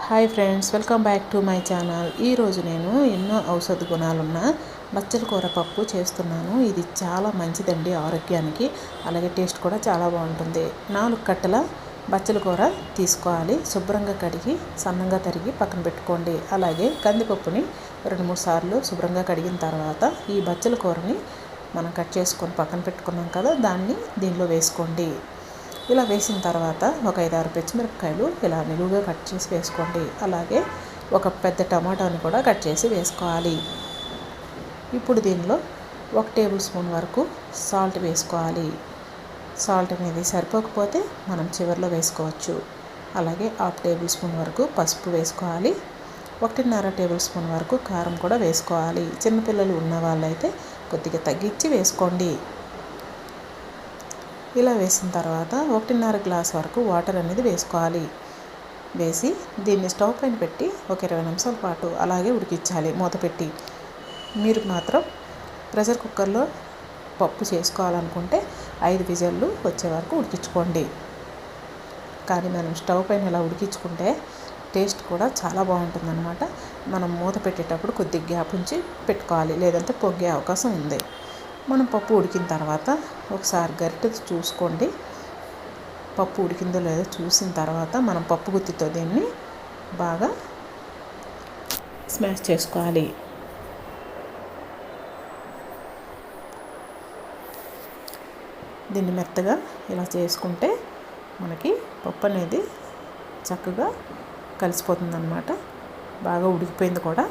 Hi friends, welcome back to my channel. ఈరోజు నేను ఎన్నో ఔషధ గుణాలున్న బచ్చల కూర పప్పు చేస్తున్నాను. ఇది చాలా మంచిదండి ఆరోగ్యానికి, అలాగే టేస్ట్ కూడా చాలా బాగుంటుంది. 4 కట్టల బచ్చల కూర తీసుకోవాలి. శుభ్రంగా కడిగి సన్నంగా తరిగి పక్కన పెట్టుకోండి. అలాగే కందిపప్పుని 2-3 సార్లు శుభ్రంగా కడిగిన తర్వాత ఈ బచ్చల కూరని మనం కట్ చేసుకొని పక్కన పెట్టుకున్నాం కదా, దాన్ని దీనిలో వేసుకోండి. ఇలా వేసిన తర్వాత ఒక 5-6 పచ్చిమిరపకాయలు ఇలా నిలువుగా కట్ చేసి వేసుకోండి. అలాగే ఒక పెద్ద టమాటాని కూడా కట్ చేసి వేసుకోవాలి. ఇప్పుడు దీనిలో 1 టేబుల్ స్పూన్ వరకు సాల్ట్ వేసుకోవాలి. సాల్ట్ అనేది సరిపోకపోతే మనం చివరిలో వేసుకోవచ్చు. అలాగే 1/2 టేబుల్ స్పూన్ వరకు పసుపు వేసుకోవాలి. 1.5 టేబుల్ స్పూన్ వరకు కారం కూడా వేసుకోవాలి. చిన్నపిల్లలు ఉన్న వాళ్ళైతే కొద్దిగా తగ్గించి వేసుకోండి. ఇలా వేసిన తర్వాత 1.5 గ్లాస్ వరకు వాటర్ అనేది వేసుకోవాలి. వేసి దీన్ని స్టవ్ పైన పెట్టి ఒక 20 నిమిషాల పాటు అలాగే ఉడికించాలి మూత పెట్టి. మీరు మాత్రం ప్రెషర్ కుక్కర్లో పప్పు చేసుకోవాలనుకుంటే 5 విజిల్లు వచ్చే వరకు ఉడికించుకోండి. కానీ మనం స్టవ్ పైన ఇలా ఉడికించుకుంటే టేస్ట్ కూడా చాలా బాగుంటుందన్నమాట. మనం మూత పెట్టేటప్పుడు కొద్దిగా గ్యాప్ ఉంచి పెట్టుకోవాలి, లేదంటే పొంగే అవకాశం ఉంది. మనం పప్పు ఉడికిన తర్వాత ఒకసారి గరిటె చూసుకోండి. పప్పు ఉడికిందో లేదో చూసిన తర్వాత మనం పప్పు గుత్తితో దీన్ని బాగా స్మాష్ చేసుకోవాలి. దీన్ని మెత్తగా ఇలా చేసుకుంటే మనకి పప్పు అనేది చక్కగా కలిసిపోతుందన్నమాట. బాగా ఉడికిపోయింది కూడా.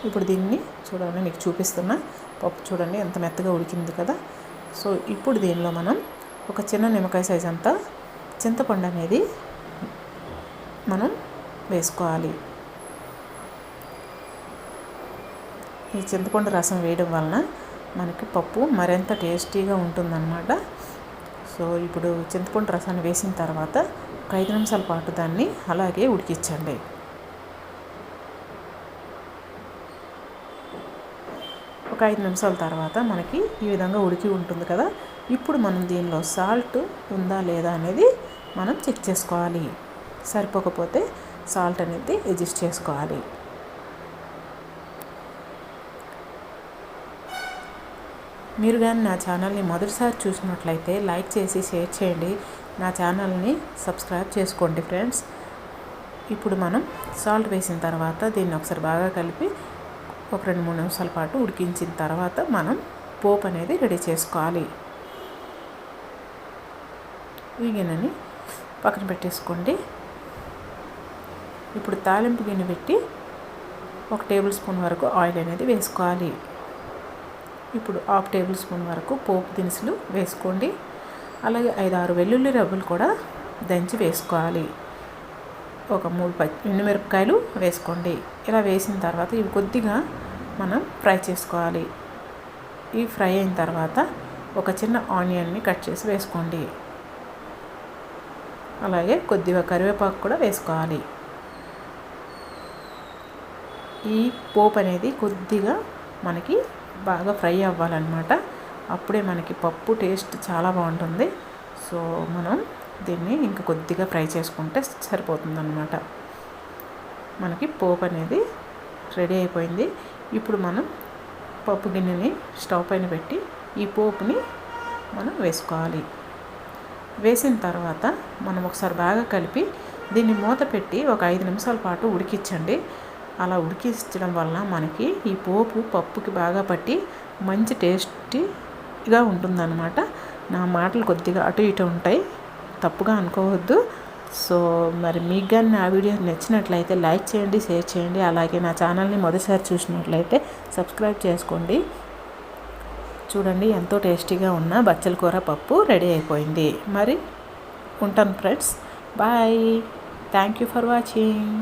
ఇప్పుడు దీన్ని చూడండి, మీకు చూపిస్తున్నా. పప్పు చూడండి ఎంత మెత్తగా ఉడికింది కదా. సో ఇప్పుడు దీనిలో మనం ఒక చిన్న నిమ్మకాయ సైజ్ అంతా చింతపండు అనేది మనం వేసుకోవాలి. ఈ చింతపండు రసం వేయడం వలన మనకి పప్పు మరింత టేస్టీగా ఉంటుందన్నమాట. సో ఇప్పుడు చింతపండు రసాన్ని వేసిన తర్వాత ఒక 5 నిమిషాల పాటు దాన్ని అలాగే ఉడికించండి. ఒక 5 నిమిషాల తర్వాత మనకి ఈ విధంగా ఉడికి ఉంటుంది కదా. ఇప్పుడు మనం దీనిలో సాల్ట్ ఉందా లేదా అనేది మనం చెక్ చేసుకోవాలి. సరిపోకపోతే సాల్ట్ అనేది అడ్జస్ట్ చేసుకోవాలి. మీరు కానీ నా ఛానల్ని మొదటిసారి చూసినట్లయితే లైక్ చేసి షేర్ చేయండి. నా ఛానల్ని సబ్స్క్రైబ్ చేసుకోండి ఫ్రెండ్స్. ఇప్పుడు మనం సాల్ట్ వేసిన తర్వాత దీన్ని ఒకసారి బాగా కలిపి ఒక 2-3 నిమిషాల పాటు ఉడికించిన తర్వాత మనం పోపు అనేది రెడీ చేసుకోవాలి. ఈ గిన్నెని పక్కన పెట్టేసుకోండి. ఇప్పుడు తాలింపు గిన్నె పెట్టి 1 టేబుల్ స్పూన్ వరకు ఆయిల్ అనేది వేసుకోవాలి. ఇప్పుడు 1/2 టేబుల్ స్పూన్ వరకు పోపు దినుసులు వేసుకోండి. అలాగే 5-6 వెల్లుల్లి రవ్వలు కూడా దంచి వేసుకోవాలి. ఒక 3 ఎండుమిరపకాయలు వేసుకోండి. ఇలా వేసిన తర్వాత ఇవి కొద్దిగా మనం ఫ్రై చేసుకోవాలి. ఈ ఫ్రై అయిన తర్వాత ఒక చిన్న ఆనియన్ని కట్ చేసి వేసుకోండి. అలాగే కొద్దిగా కరివేపాకు కూడా వేసుకోవాలి. ఈ పోపు అనేది కొద్దిగా మనకి బాగా ఫ్రై అవ్వాలన్నమాట. అప్పుడే మనకి పప్పు టేస్ట్ చాలా బాగుంటుంది. సో మనం దీన్ని ఇంకా కొద్దిగా ఫ్రై చేసుకుంటే సరిపోతుందన్నమాట. మనకి పోపు అనేది రెడీ అయిపోయింది. ఇప్పుడు మనం పప్పు గిన్నెని స్టవ్ పైన పెట్టి ఈ పోపుని మనం వేసుకోవాలి. వేసిన తర్వాత మనం ఒకసారి బాగా కలిపి దీన్ని మూత పెట్టి ఒక 5 నిమిషాల పాటు ఉడికించండి. అలా ఉడికించడం వలన మనకి ఈ పోపు పప్పుకి బాగా పట్టి మంచి టేస్టీగా ఉంటుందన్నమాట. నా మాటలు కొద్దిగా అటు ఇటు ఉంటాయి, తప్పుగా అనుకోవద్దు. సో మరి మీకు కానీ నా వీడియో నచ్చినట్లయితే లైక్ చేయండి, షేర్ చేయండి. అలాగే నా ఛానల్ని మొదటిసారి చూసినట్లయితే సబ్స్క్రైబ్ చేసుకోండి. చూడండి, ఎంతో టేస్టీగా ఉన్న బచ్చల కూర పప్పు రెడీ అయిపోయింది. మరి ఉంటాను friends, bye. Thank you for watching.